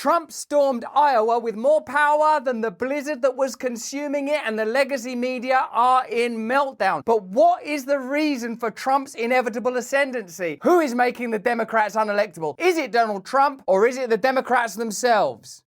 Trump stormed Iowa with more power than the blizzard that was consuming it, and the legacy media are in meltdown. But what is the reason for Trump's inevitable ascendancy? Who is making the Democrats unelectable? Is it Donald Trump, or is it the Democrats themselves?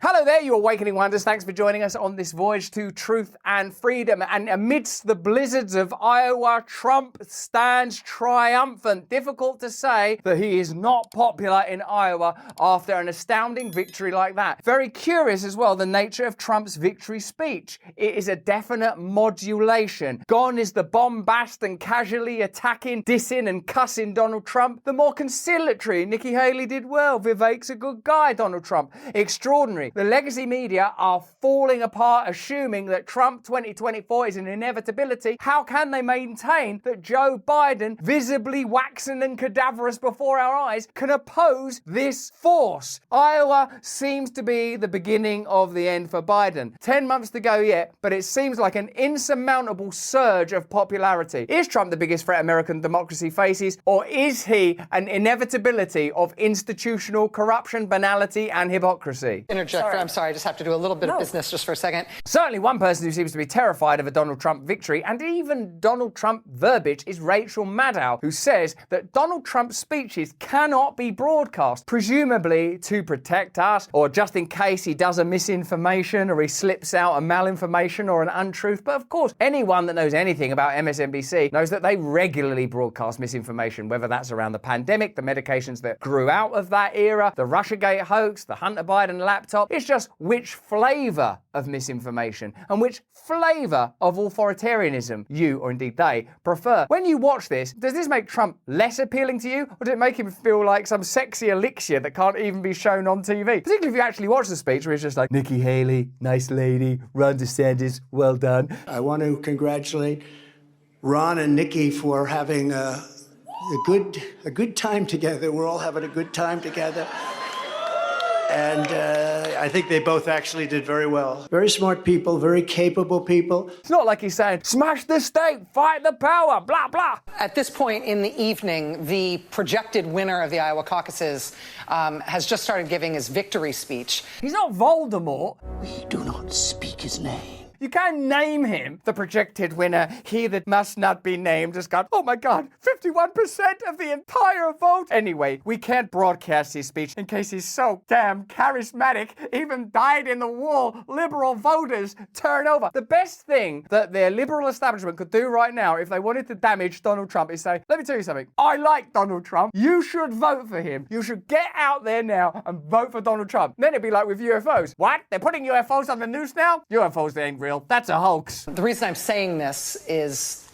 Hello there, you Awakening Wonders. Thanks for joining us on this voyage to truth and freedom. And amidst the blizzards of Iowa, Trump stands triumphant. Difficult to say that he is not popular in Iowa after an astounding victory like that. Very curious as well, the nature of Trump's victory speech. It is a definite modulation. Gone is the bombast and casually attacking, dissing and cussing Donald Trump. The more conciliatory, Nikki Haley did well. Vivek's a good guy, Donald Trump. Extraordinary. The legacy media are falling apart, assuming that Trump 2024 is an inevitability. How can they maintain that Joe Biden, visibly waxen and cadaverous before our eyes, can oppose this force? Iowa seems to be the beginning of the end for Biden. 10 months to go yet, but it seems like an insurmountable surge of popularity. Is Trump the biggest threat American democracy faces, or is he an inevitability of institutional corruption, banality, and hypocrisy? I'm sorry, I just have to do a little bit of business just for a second. Certainly one person who seems to be terrified of a Donald Trump victory, and even Donald Trump verbiage, is Rachel Maddow, who says that Donald Trump's speeches cannot be broadcast, presumably to protect us, or just in case he does a misinformation, or he slips out a malinformation or an untruth. But of course, anyone that knows anything about MSNBC knows that they regularly broadcast misinformation, whether that's around the pandemic, the medications that grew out of that era, the Russiagate hoax, the Hunter Biden laptop. It's just which flavor of misinformation and which flavor of authoritarianism you, or indeed they, prefer. When you watch this, does this make Trump less appealing to you, or does it make him feel like some sexy elixir that can't even be shown on TV? Particularly if you actually watch the speech where it's just like, Nikki Haley, nice lady, Ron DeSantis, well done. I want to congratulate Ron and Nikki for having a good time together. We're all having a good time together. And I think they both actually did very well. Very smart people, very capable people. It's not like he's saying, smash the state, fight the power, blah, blah. At this point in the evening, the projected winner of the Iowa caucuses has just started giving his victory speech. He's not Voldemort. We do not speak his name. You can name him the projected winner. He that must not be named has got, oh my God, 51% of the entire vote. Anyway, we can't broadcast his speech in case he's so damn charismatic, even dyed in the wool liberal voters turn over. The best thing that their liberal establishment could do right now if they wanted to damage Donald Trump is say, let me tell you something. I like Donald Trump. You should vote for him. You should get out there now and vote for Donald Trump. Then it'd be like with UFOs. What? They're putting UFOs on the news now? UFOs, they ain't real. That's a hoax. The reason I'm saying this is,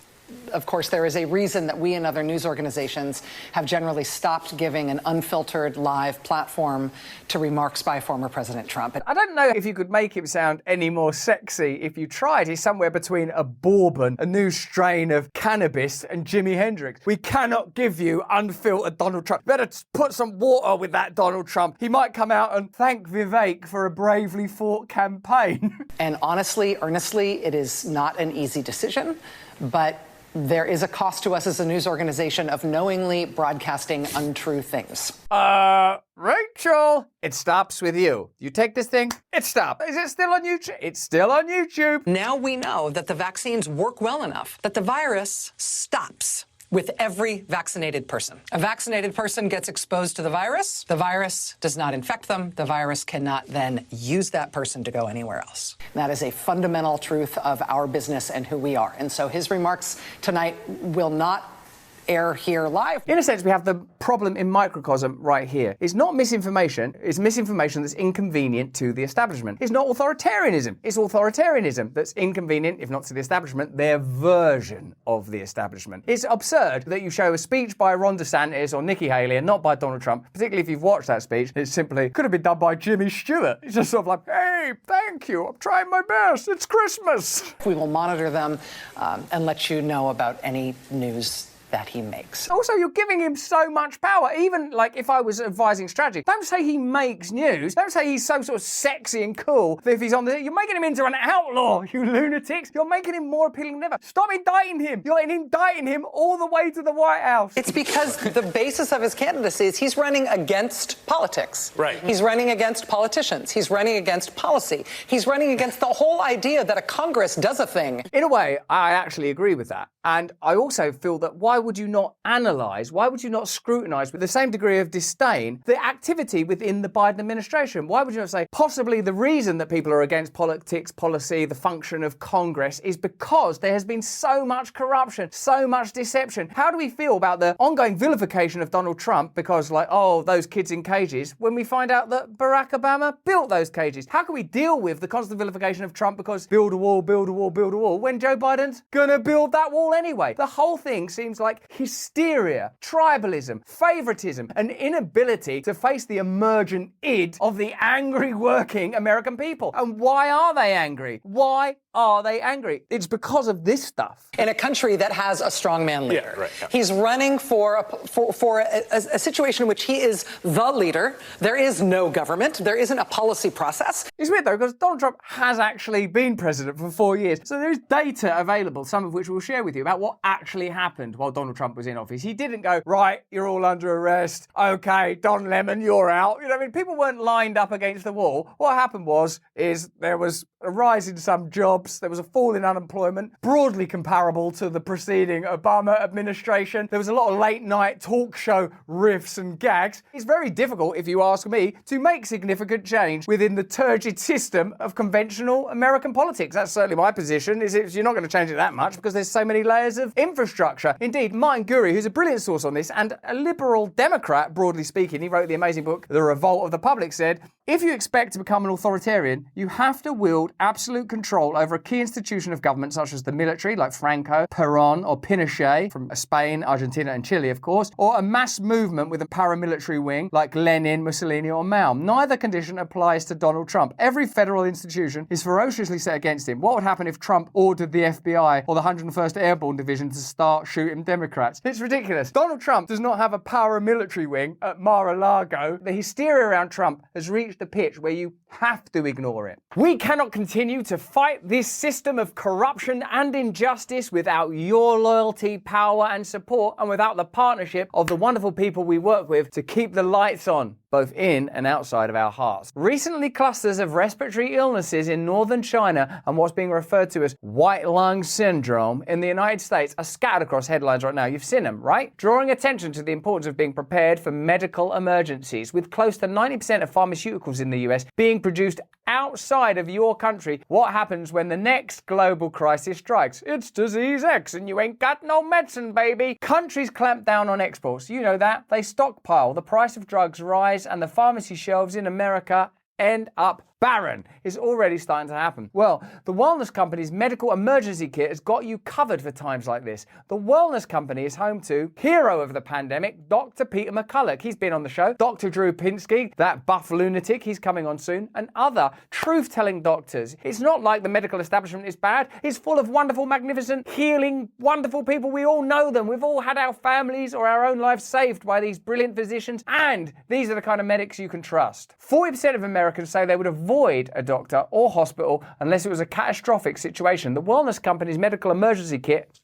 of course, there is a reason that we and other news organizations have generally stopped giving an unfiltered live platform to remarks by former President Trump. I don't know if you could make him sound any more sexy if you tried. He's somewhere between a bourbon, a new strain of cannabis, and Jimi Hendrix. We cannot give you unfiltered Donald Trump. Better put some water with that Donald Trump. He might come out and thank Vivek for a bravely fought campaign. And honestly, earnestly, it is not an easy decision, but there is a cost to us as a news organization of knowingly broadcasting untrue things. Rachel, it stops with you. You take this thing, it stops. Is it still on YouTube? It's still on YouTube. Now we know that the vaccines work well enough that the virus stops with every vaccinated person. A vaccinated person gets exposed to the virus does not infect them, the virus cannot then use that person to go anywhere else. That is a fundamental truth of our business and who we are. And so his remarks tonight will not air here live. In a sense, we have the problem in microcosm right here. It's not misinformation. It's misinformation that's inconvenient to the establishment. It's not authoritarianism. It's authoritarianism that's inconvenient, if not to the establishment, their version of the establishment. It's absurd that you show a speech by Ron DeSantis or Nikki Haley and not by Donald Trump, particularly if you've watched that speech. It simply could have been done by Jimmy Stewart. It's just sort of like, hey, thank you. I'm trying my best. It's Christmas. We will monitor them and let you know about any news that he makes. Also, you're giving him so much power. Even like if I was advising strategy, don't say he makes news. Don't say he's so sort of sexy and cool that if he's on the, you're making him into an outlaw, you lunatics. You're making him more appealing than ever. Stop indicting him. You're indicting him all the way to the White House. It's because the basis of his candidacy is he's running against politics. Right. He's running against politicians. He's running against policy. He's running against the whole idea that a Congress does a thing. In a way, I actually agree with that. And I also feel that why would you not analyse, why would you not scrutinise with the same degree of disdain the activity within the Biden administration? Why would you not say possibly the reason that people are against politics, policy, the function of Congress is because there has been so much corruption, so much deception? How do we feel about the ongoing vilification of Donald Trump because like, oh, those kids in cages, when we find out that Barack Obama built those cages? How can we deal with the constant vilification of Trump because build a wall, build a wall, build a wall, when Joe Biden's gonna build that wall anyway? The whole thing seems like hysteria, tribalism, favoritism, an inability to face the emergent id of the angry working American people. And why are they angry? Why are they angry? It's because of this stuff. In a country that has a strongman leader. Yeah, right, yeah. He's running for a situation in which he is the leader. There is no government. There isn't a policy process. It's weird though, because Donald Trump has actually been president for 4 years. So there is data available, some of which we'll share with you, about what actually happened while Donald Trump was in office. He didn't go, right, you're all under arrest. Okay, Don Lemon, you're out. You know what I mean? People weren't lined up against the wall. What happened is there was a rise in some jobs. There was a fall in unemployment, broadly comparable to the preceding Obama administration. There was a lot of late night talk show riffs and gags. It's very difficult, if you ask me, to make significant change within the turgid system of conventional American politics. That's certainly my position, is you're not going to change it that much because there's so many layers of infrastructure. Indeed, Martin Gurry, who's a brilliant source on this and a liberal Democrat, broadly speaking, he wrote the amazing book, The Revolt of the Public, said, if you expect to become an authoritarian, you have to wield absolute control over a key institution of government such as the military, like Franco, Perón, or Pinochet from Spain, Argentina, and Chile, of course, or a mass movement with a paramilitary wing like Lenin, Mussolini, or Mao. Neither condition applies to Donald Trump. Every federal institution is ferociously set against him. What would happen if Trump ordered the FBI or the 101st Airborne Division to start shooting Democrats? It's ridiculous. Donald Trump does not have a paramilitary wing at Mar-a-Lago. The hysteria around Trump has reached the pitch where you have to ignore it. We cannot continue to fight this system of corruption and injustice without your loyalty, power, and support, and without the partnership of the wonderful people we work with to keep the lights on, both in and outside of our hearts. Recently, clusters of respiratory illnesses in northern China and what's being referred to as white lung syndrome in the United States are scattered across headlines right now. You've seen them, right? Drawing attention to the importance of being prepared for medical emergencies. With close to 90% of pharmaceuticals in the US being produced outside of your country, what happens when the next global crisis strikes? It's disease X and you ain't got no medicine, baby. Countries clamp down on exports. You know that. They stockpile. The price of drugs rise and the pharmacy shelves in America end up barren. Is already starting to happen. Well, the wellness company's medical emergency kit has got you covered for times like this. The wellness company is home to hero of the pandemic, Dr. Peter McCulloch. He's been on the show. Dr. Drew Pinsky, that buff lunatic, he's coming on soon, and other truth-telling doctors. It's not like the medical establishment is bad. It's full of wonderful, magnificent, healing, wonderful people. We all know them. We've all had our families or our own lives saved by these brilliant physicians, and these are the kind of medics you can trust. 40% of Americans say they would avoid a doctor or hospital unless it was a catastrophic situation. The wellness company's medical emergency kit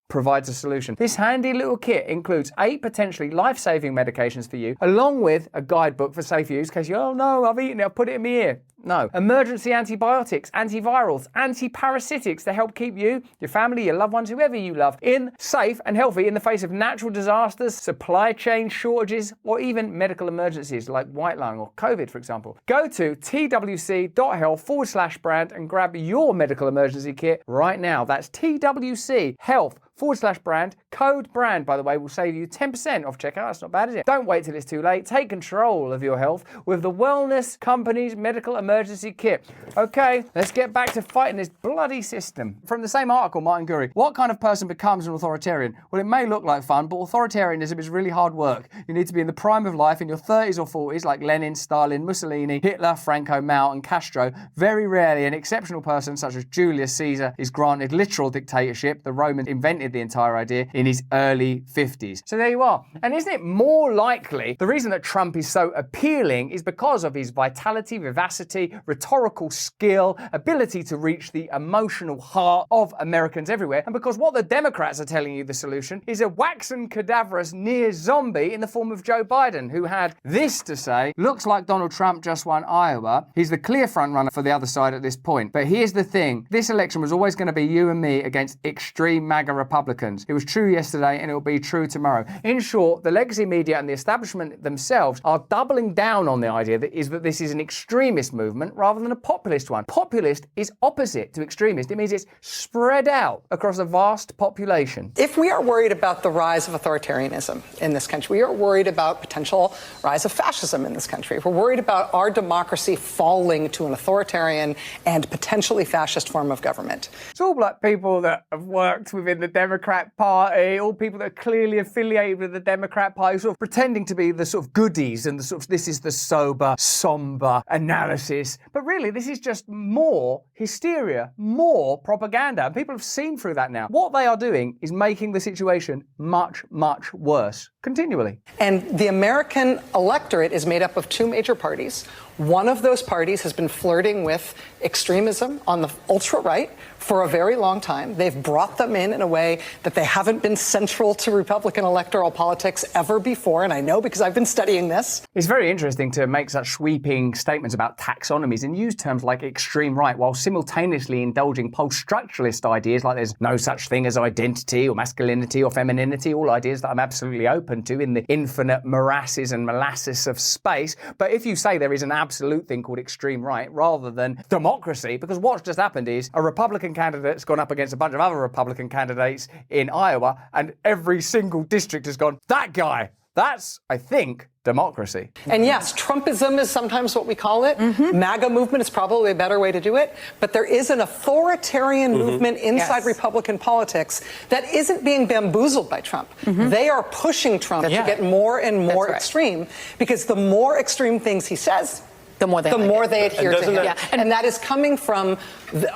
provides a solution. This handy little kit includes 8 potentially life-saving medications for you, along with a guidebook for safe use in case you, oh no, I've eaten it, I've put it in my ear. No. Emergency antibiotics, antivirals, antiparasitics to help keep you, your family, your loved ones, whoever you love, safe and healthy in the face of natural disasters, supply chain shortages, or even medical emergencies like white lung or COVID, for example. Go to twc.health/brand and grab your medical emergency kit right now. That's twc.health/brand. Code BRAND, by the way, will save you 10% off checkout. That's not bad, is it? Don't wait till it's too late. Take control of your health with the wellness company's medical emergency emergency kit. Okay, let's get back to fighting this bloody system. From the same article, Martin Gurry, what kind of person becomes an authoritarian? Well, it may look like fun, but authoritarianism is really hard work. You need to be in the prime of life in your 30s or 40s, like Lenin, Stalin, Mussolini, Hitler, Franco, Mao, and Castro. Very rarely an exceptional person such as Julius Caesar is granted literal dictatorship. The Romans invented the entire idea in his early 50s. So there you are. And isn't it more likely the reason that Trump is so appealing is because of his vitality, vivacity, rhetorical skill, ability to reach the emotional heart of Americans everywhere, and because what the Democrats are telling you the solution is a waxen cadaverous near zombie in the form of Joe Biden, who had this to say: looks like Donald Trump just won Iowa. He's the clear front runner for the other side at this point. But here's the thing. This election was always going to be you and me against extreme MAGA Republicans. It was true yesterday and it will be true tomorrow. In short, the legacy media and the establishment themselves are doubling down on the idea that this is an extremist movement rather than a populist one. Populist is opposite to extremist. It means it's spread out across a vast population. If we are worried about the rise of authoritarianism in this country, we are worried about potential rise of fascism in this country. If we're worried about our democracy falling to an authoritarian and potentially fascist form of government. It's all like people that have worked within the Democrat Party, all people that are clearly affiliated with the Democrat Party, sort of pretending to be the sort of goodies and the sort of this is the sober, somber analysis. But really, this is just more hysteria, more propaganda. And people have seen through that now. What they are doing is making the situation much, much worse continually. And the American electorate is made up of two major parties. One of those parties has been flirting with extremism on the ultra-right for a very long time. They've brought them in a way that they haven't been central to Republican electoral politics ever before, and I know because I've been studying this. It's very interesting to make such sweeping statements about taxonomies and use terms like extreme right while simultaneously indulging post-structuralist ideas like there's no such thing as identity or masculinity or femininity, all ideas that I'm absolutely open to in the infinite morasses and molasses of space. But if you say there is an absolute thing called extreme right rather than democracy, because what's just happened is a Republican candidate's gone up against a bunch of other Republican candidates in Iowa, and every single district has gone, that guy, that's, I think, democracy. And yes, Trumpism is sometimes what we call it. MAGA movement is probably a better way to do it. But there is an authoritarian movement inside Republican politics that isn't being bamboozled by Trump. They are pushing Trump to get more and more extreme, because the more extreme things he says, the more they adhere to him. And that is coming from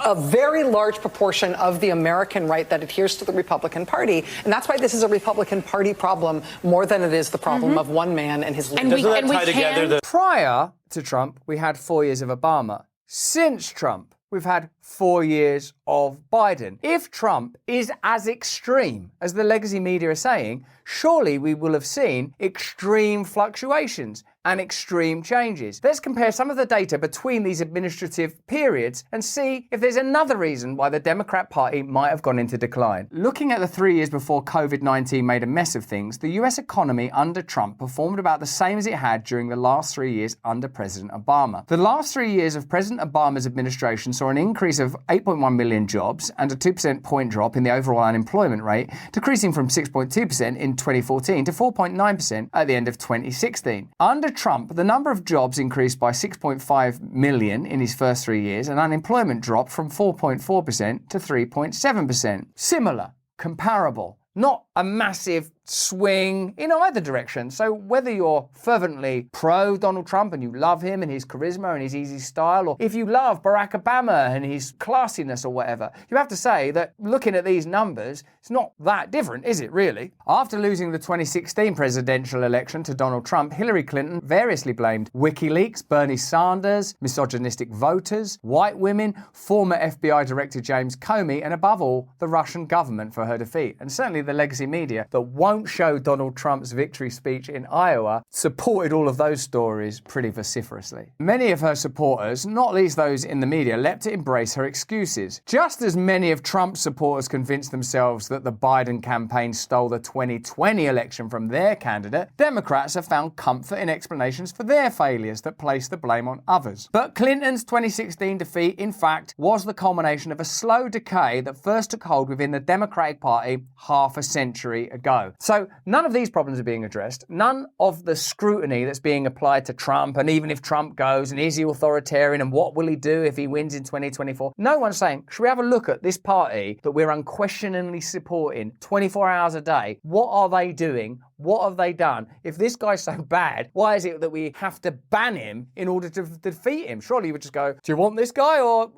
a very large proportion of the American right that adheres to the Republican Party. And that's why this is a Republican Party problem more than it is the problem of one man and his leadership. Prior to Trump, we had 4 years of Obama. Since Trump, we've had 4 years of Biden. If Trump is as extreme as the legacy media are saying, surely we will have seen extreme fluctuations and extreme changes. Let's compare some of the data between these administrative periods and see if there's another reason why the Democrat Party might have gone into decline. Looking at the 3 years before COVID-19 made a mess of things, the US economy under Trump performed about the same as it had during the last 3 years under President Obama. The last 3 years of President Obama's administration saw an increase of 8.1 million jobs and a 2% point drop in the overall unemployment rate, decreasing from 6.2% in 2014 to 4.9% at the end of 2016. Under Trump, the number of jobs increased by 6.5 million in his first 3 years, and unemployment dropped from 4.4% to 3.7%. Similar, comparable, not a massive swing in either direction. So whether you're fervently pro Donald Trump and you love him and his charisma and his easy style, or if you love Barack Obama and his classiness or whatever, you have to say that looking at these numbers, it's not that different, is it really? After losing the 2016 presidential election to Donald Trump, Hillary Clinton variously blamed WikiLeaks, Bernie Sanders, misogynistic voters, white women, former FBI Director James Comey, and above all, the Russian government for her defeat. And certainly the legacy media that won't show Donald Trump's victory speech in Iowa supported all of those stories pretty vociferously. Many of her supporters, not least those in the media, leapt to embrace her excuses. Just as many of Trump's supporters convinced themselves that the Biden campaign stole the 2020 election from their candidate, Democrats have found comfort in explanations for their failures that place the blame on others. But Clinton's 2016 defeat, in fact, was the culmination of a slow decay that first took hold within the Democratic Party half a century ago. So none of these problems are being addressed. None of the scrutiny that's being applied to Trump, and even if Trump goes, and is he authoritarian, and what will he do if he wins in 2024? No one's saying, should we have a look at this party that we're unquestioningly supporting 24 hours a day? What are they doing? What have they done? If this guy's so bad, why is it that we have to ban him in order to defeat him? Surely you would just go, do you want this guy? Or,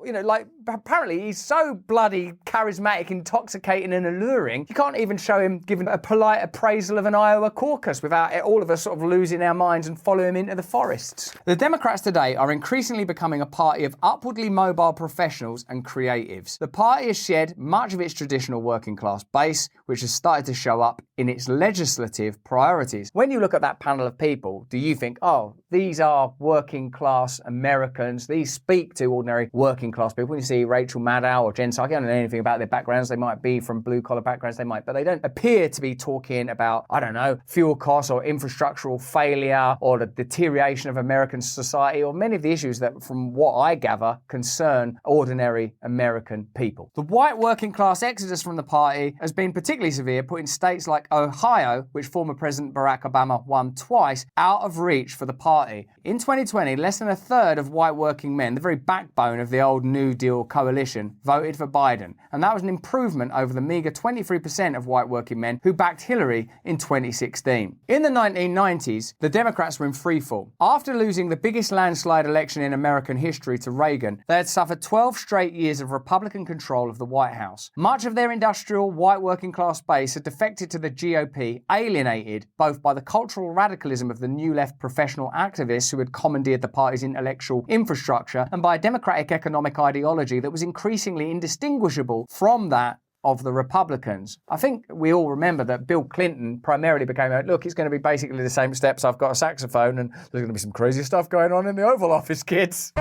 apparently he's so bloody charismatic, intoxicating and alluring, you can't even show him giving a polite appraisal of an Iowa caucus without all of us sort of losing our minds and follow him into the forests. The Democrats today are increasingly becoming a party of upwardly mobile professionals and creatives. The party has shed much of its traditional working class base, which has started to show up in its legislative priorities. When you look at that panel of people, do you think, oh, these are working class Americans, these speak to ordinary working class people? When you see Rachel Maddow or Jen Psaki, I don't know anything about their backgrounds, they might be from blue collar backgrounds, but they don't appear to be talking about, I don't know, fuel costs or infrastructural failure or the deterioration of American society or many of the issues that, from what I gather, concern ordinary American people. The white working class exodus from the party has been particularly severe, putting states like Ohio, which former President Barack Obama won twice, out of reach for the party. In 2020, less than a third of white working men, the very backbone of the old New Deal coalition, voted for Biden. And that was an improvement over the meager 23% of white working men who backed Hillary in 2016. In the 1990s, the Democrats were in freefall. After losing the biggest landslide election in American history to Reagan, they had suffered 12 straight years of Republican control of the White House. Much of their industrial white working class base had defected to the GOP, alienated both by the cultural radicalism of the new left professional activists who had commandeered the party's intellectual infrastructure, and by a democratic economic ideology that was increasingly indistinguishable from that of the Republicans. I think we all remember that Bill Clinton primarily became look, it's going to be basically the same steps. I've got a saxophone and there's going to be some crazy stuff going on in the Oval Office, kids.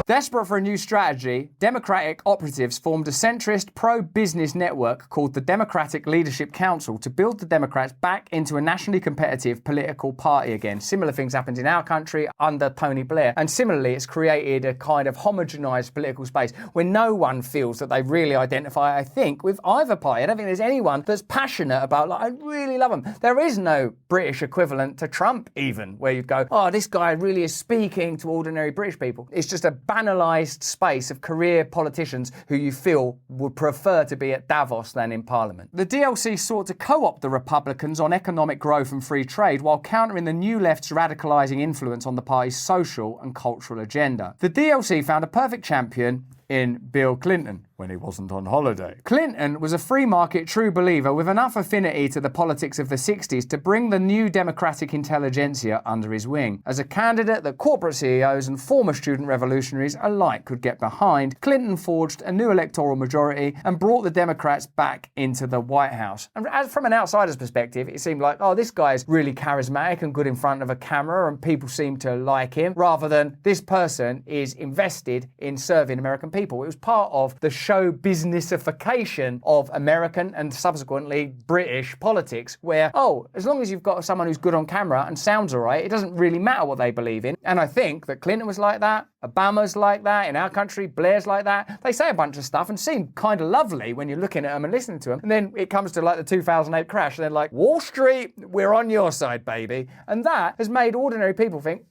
Desperate for a new strategy, Democratic operatives formed a centrist pro-business network called the Democratic Leadership Council to build the Democrats back into a nationally competitive political party again. Similar things happened in our country under Tony Blair. And similarly, it's created a kind of homogenized political space where no one feels that they really identify, I think, with either party. I don't think there's anyone that's passionate about, I really love them. There is no British equivalent to Trump even, where you'd go, oh, this guy really is speaking to ordinary British people. It's just a banalised space of career politicians who you feel would prefer to be at Davos than in Parliament. The DLC sought to co-opt the Republicans on economic growth and free trade while countering the new left's radicalising influence on the party's social and cultural agenda. The DLC found a perfect champion in Bill Clinton when he wasn't on holiday. Clinton was a free market true believer with enough affinity to the politics of the 60s to bring the new democratic intelligentsia under his wing. As a candidate that corporate CEOs and former student revolutionaries alike could get behind, Clinton forged a new electoral majority and brought the Democrats back into the White House. And as from an outsider's perspective, it seemed like, oh, this guy's really charismatic and good in front of a camera and people seem to like him, rather than this person is invested in serving American people. It was part of the show businessification of American and subsequently British politics, where, oh, as long as you've got someone who's good on camera and sounds all right, it doesn't really matter what they believe in. And I think that Clinton was like that, Obama's like that, in our country, Blair's like that. They say a bunch of stuff and seem kind of lovely when you're looking at them and listening to them. And then it comes to like the 2008 crash and they're like, Wall Street, we're on your side, baby. And that has made ordinary people think,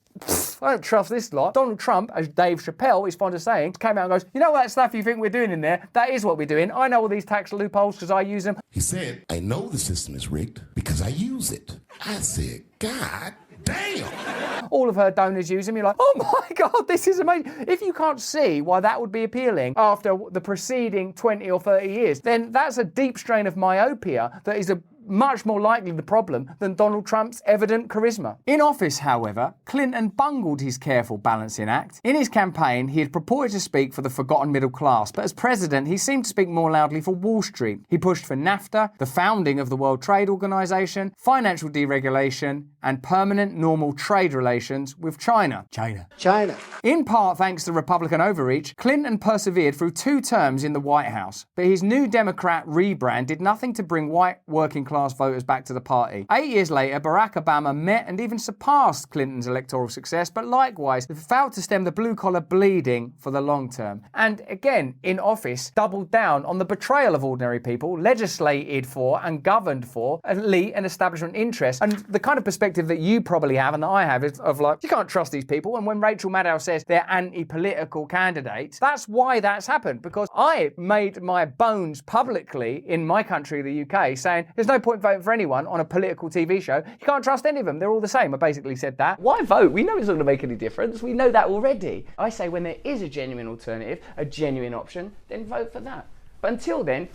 I don't trust this lot. Donald Trump, as Dave Chappelle is fond of saying, came out and goes, you know that stuff you think we're doing in there? That is what we're doing. I know all these tax loopholes because I use them. He said, I know the system is rigged because I use it. I said, God damn. All of her donors use them. You're like, oh my God, this is amazing. If you can't see why that would be appealing after the preceding 20 or 30 years, then that's a deep strain of myopia that is much more likely the problem than Donald Trump's evident charisma. In office, however, Clinton bungled his careful balancing act. In his campaign, he had purported to speak for the forgotten middle class, but as president, he seemed to speak more loudly for Wall Street. He pushed for NAFTA, the founding of the World Trade Organization, financial deregulation, and permanent normal trade relations with China. China. In part thanks to Republican overreach, Clinton persevered through 2 terms in the White House, but his new Democrat rebrand did nothing to bring white working class class voters back to the party. 8 years later, Barack Obama met and even surpassed Clinton's electoral success, but likewise failed to stem the blue-collar bleeding for the long term. And again, in office, doubled down on the betrayal of ordinary people, legislated for and governed for elite and establishment interests. And the kind of perspective that you probably have and that I have is of like, you can't trust these people. And when Rachel Maddow says they're anti-political candidates, that's why that's happened. Because I made my bones publicly in my country, the UK, saying there's no point voting for anyone on a political TV show. You can't trust any of them. They're all the same. I basically said that. Why vote? We know it's not going to make any difference. We know that already. I say when there is a genuine alternative, a genuine option, then vote for that. But until then,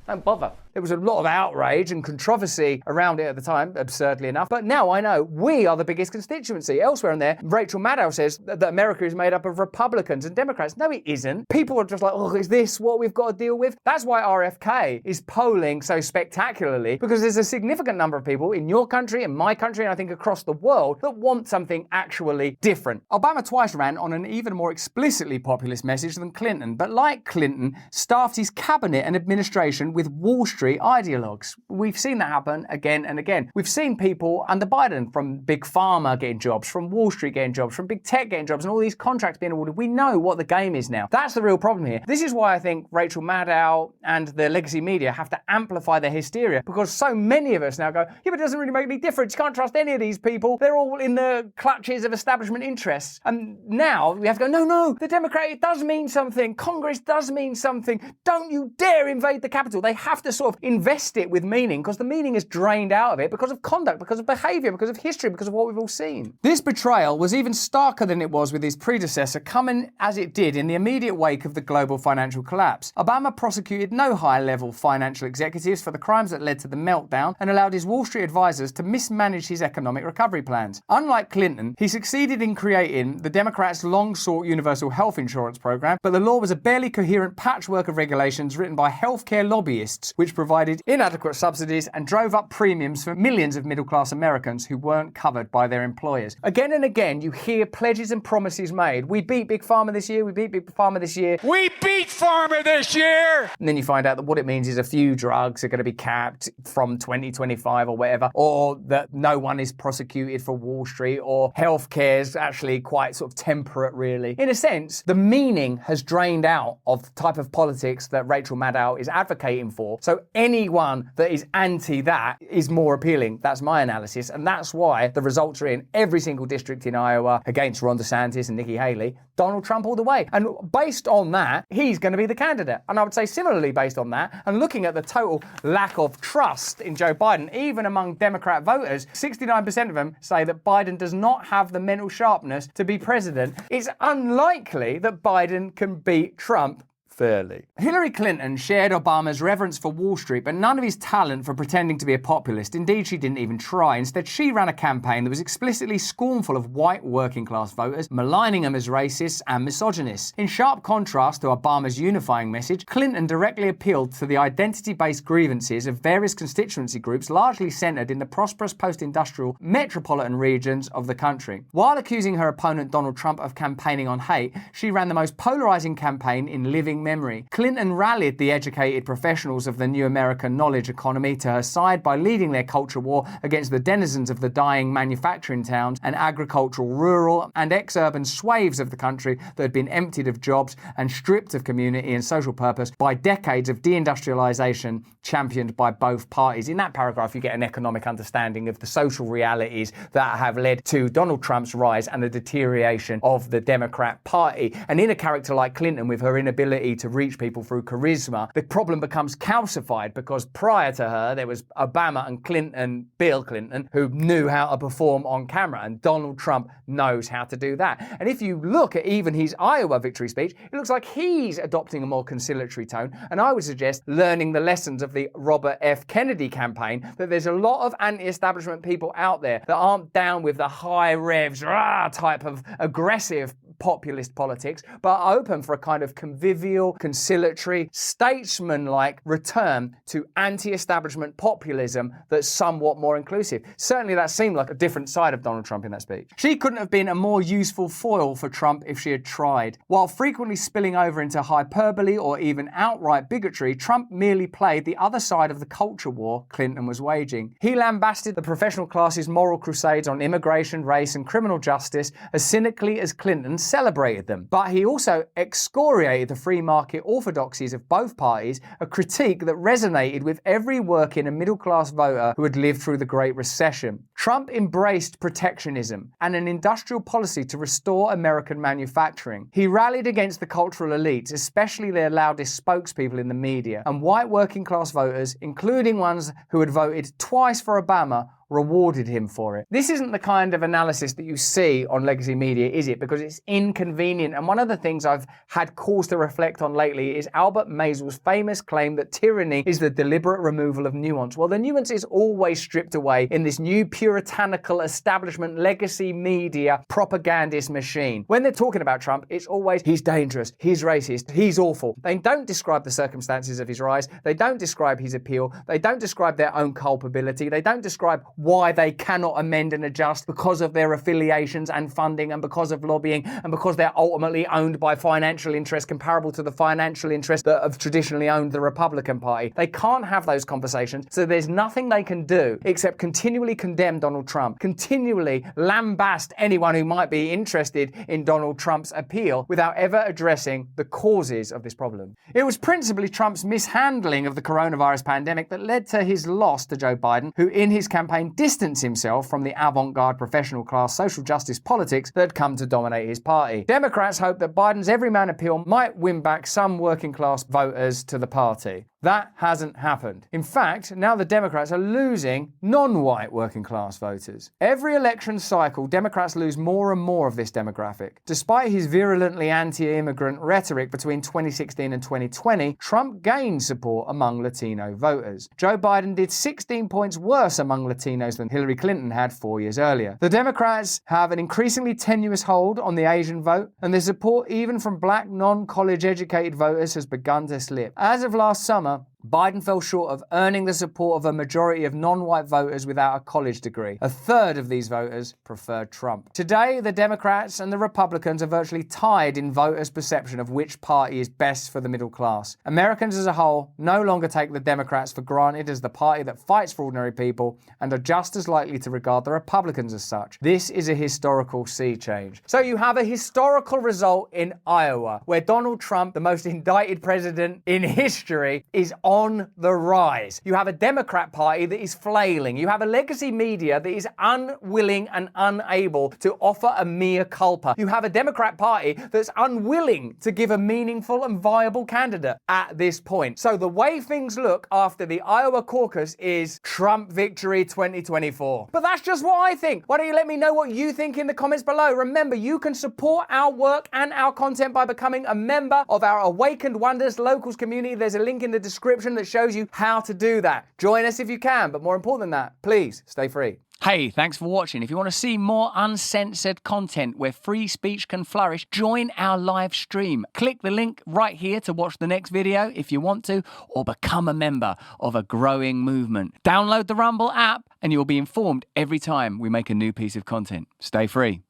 don't bother. There was a lot of outrage and controversy around it at the time, absurdly enough. But now I know we are the biggest constituency. Elsewhere in there, Rachel Maddow says that America is made up of Republicans and Democrats. No, it isn't. People are just like, oh, is this what we've got to deal with? That's why RFK is polling so spectacularly, because there's a significant number of people in your country, in my country, and I think across the world that want something actually different. Obama twice ran on an even more explicitly populist message than Clinton, but like Clinton, staffed his cabinet and administration with Wall Street ideologues. We've seen that happen again and again. We've seen people under Biden, from Big Pharma getting jobs, from Wall Street getting jobs, from Big Tech getting jobs, and all these contracts being awarded. We know what the game is now. That's the real problem here. This is why I think Rachel Maddow and the legacy media have to amplify their hysteria, because so many of us now go, yeah, but it doesn't really make any difference. You can't trust any of these people. They're all in the clutches of establishment interests. And now we have to go, no, the Democrat, it does mean something. Congress does mean something. Don't you dare invade the Capitol. They have to sort of invest it with meaning, because the meaning is drained out of it because of conduct, because of behaviour, because of history, because of what we've all seen. This betrayal was even starker than it was with his predecessor, coming as it did in the immediate wake of the global financial collapse. Obama prosecuted no high-level financial executives for the crimes that led to the meltdown and allowed his Wall Street advisors to mismanage his economic recovery plans. Unlike Clinton, he succeeded in creating the Democrats' long-sought universal health insurance program, but the law was a barely coherent patchwork of regulations written by healthcare lobbyists, which provided inadequate subsidies and drove up premiums for millions of middle-class Americans who weren't covered by their employers. Again and again, you hear pledges and promises made. We beat Big Pharma this year. We beat Big Pharma this year. We beat Pharma this year! And then you find out that what it means is a few drugs are going to be capped from 2025 or whatever, or that no one is prosecuted for Wall Street, or healthcare is actually quite sort of temperate, really. In a sense, the meaning has drained out of the type of politics that Rachel Maddow is advocating for. So anyone that is anti that is more appealing. That's my analysis. And that's why the results are in every single district in Iowa against Ron DeSantis and Nikki Haley. Donald Trump all the way. And based on that, he's going to be the candidate. And I would say similarly based on that, and looking at the total lack of trust in Joe Biden, even among Democrat voters, 69% of them say that Biden does not have the mental sharpness to be president. It's unlikely that Biden can beat Trump fairly. Hillary Clinton shared Obama's reverence for Wall Street, but none of his talent for pretending to be a populist. Indeed, she didn't even try. Instead, she ran a campaign that was explicitly scornful of white working-class voters, maligning them as racists and misogynists. In sharp contrast to Obama's unifying message, Clinton directly appealed to the identity-based grievances of various constituency groups, largely centered in the prosperous post-industrial metropolitan regions of the country. While accusing her opponent Donald Trump of campaigning on hate, she ran the most polarizing campaign in living memory. Clinton rallied the educated professionals of the new American knowledge economy to her side by leading their culture war against the denizens of the dying manufacturing towns and agricultural, rural and ex-urban swathes of the country that had been emptied of jobs and stripped of community and social purpose by decades of deindustrialization championed by both parties. In that paragraph, you get an economic understanding of the social realities that have led to Donald Trump's rise and the deterioration of the Democrat Party. And in a character like Clinton, with her inability to reach people through charisma, the problem becomes calcified, because prior to her, there was Obama and Clinton, Bill Clinton, who knew how to perform on camera, and Donald Trump knows how to do that. And if you look at even his Iowa victory speech, it looks like he's adopting a more conciliatory tone, and I would suggest learning the lessons of the Robert F. Kennedy campaign, that there's a lot of anti-establishment people out there that aren't down with the high revs, type of aggressive populist politics, but open for a kind of convivial, conciliatory, statesman-like return to anti-establishment populism that's somewhat more inclusive. Certainly that seemed like a different side of Donald Trump in that speech. She couldn't have been a more useful foil for Trump if she had tried. While frequently spilling over into hyperbole or even outright bigotry, Trump merely played the other side of the culture war Clinton was waging. He lambasted the professional class's moral crusades on immigration, race, and criminal justice as cynically as Clinton celebrated them. But he also excoriated the free market orthodoxies of both parties, a critique that resonated with every working and middle-class voter who had lived through the Great Recession. Trump embraced protectionism and an industrial policy to restore American manufacturing. He rallied against the cultural elites, especially their loudest spokespeople in the media, and white working-class voters, including ones who had voted twice for Obama, rewarded him for it. This isn't the kind of analysis that you see on legacy media, is it? Because it's inconvenient. And one of the things I've had cause to reflect on lately is Albert Maysles' famous claim that tyranny is the deliberate removal of nuance. Well, the nuance is always stripped away in this new puritanical establishment legacy media propagandist machine. When they're talking about Trump, it's always, he's dangerous, he's racist, he's awful. They don't describe the circumstances of his rise. They don't describe his appeal. They don't describe their own culpability. They don't describe why they cannot amend and adjust because of their affiliations and funding and because of lobbying and because they're ultimately owned by financial interests comparable to the financial interests that have traditionally owned the Republican Party. They can't have those conversations, so there's nothing they can do except continually condemn Donald Trump, continually lambast anyone who might be interested in Donald Trump's appeal without ever addressing the causes of this problem. It was principally Trump's mishandling of the coronavirus pandemic that led to his loss to Joe Biden, who in his campaign distance himself from the avant-garde professional class social justice politics that had come to dominate his party. Democrats hope that Biden's everyman appeal might win back some working class voters to the party. That hasn't happened. In fact, now the Democrats are losing non-white working class voters. Every election cycle, Democrats lose more and more of this demographic. Despite his virulently anti-immigrant rhetoric between 2016 and 2020, Trump gained support among Latino voters. Joe Biden did 16 points worse among Latinos than Hillary Clinton had 4 years earlier. The Democrats have an increasingly tenuous hold on the Asian vote, and their support even from black non-college educated voters has begun to slip. As of last summer, Biden fell short of earning the support of a majority of non-white voters without a college degree. A third of these voters preferred Trump. Today, the Democrats and the Republicans are virtually tied in voters' perception of which party is best for the middle class. Americans as a whole no longer take the Democrats for granted as the party that fights for ordinary people and are just as likely to regard the Republicans as such. This is a historical sea change. So you have a historical result in Iowa, where Donald Trump, the most indicted president in history, is on the rise. You have a Democrat Party that is flailing. You have a legacy media that is unwilling and unable to offer a mea culpa. You have a Democrat Party that's unwilling to give a meaningful and viable candidate at this point. So the way things look after the Iowa caucus is Trump victory 2024. But that's just what I think. Why don't you let me know what you think in the comments below? Remember, you can support our work and our content by becoming a member of our Awakened Wonders Locals community. There's a link in the description that shows you how to do that. Join us if you can, but more important than that, please stay free. Hey, thanks for watching. If you want to see more uncensored content where free speech can flourish, join our live stream. Click the link right here to watch the next video if you want to, or become a member of a growing movement. Download the Rumble app and you'll be informed every time we make a new piece of content. Stay free.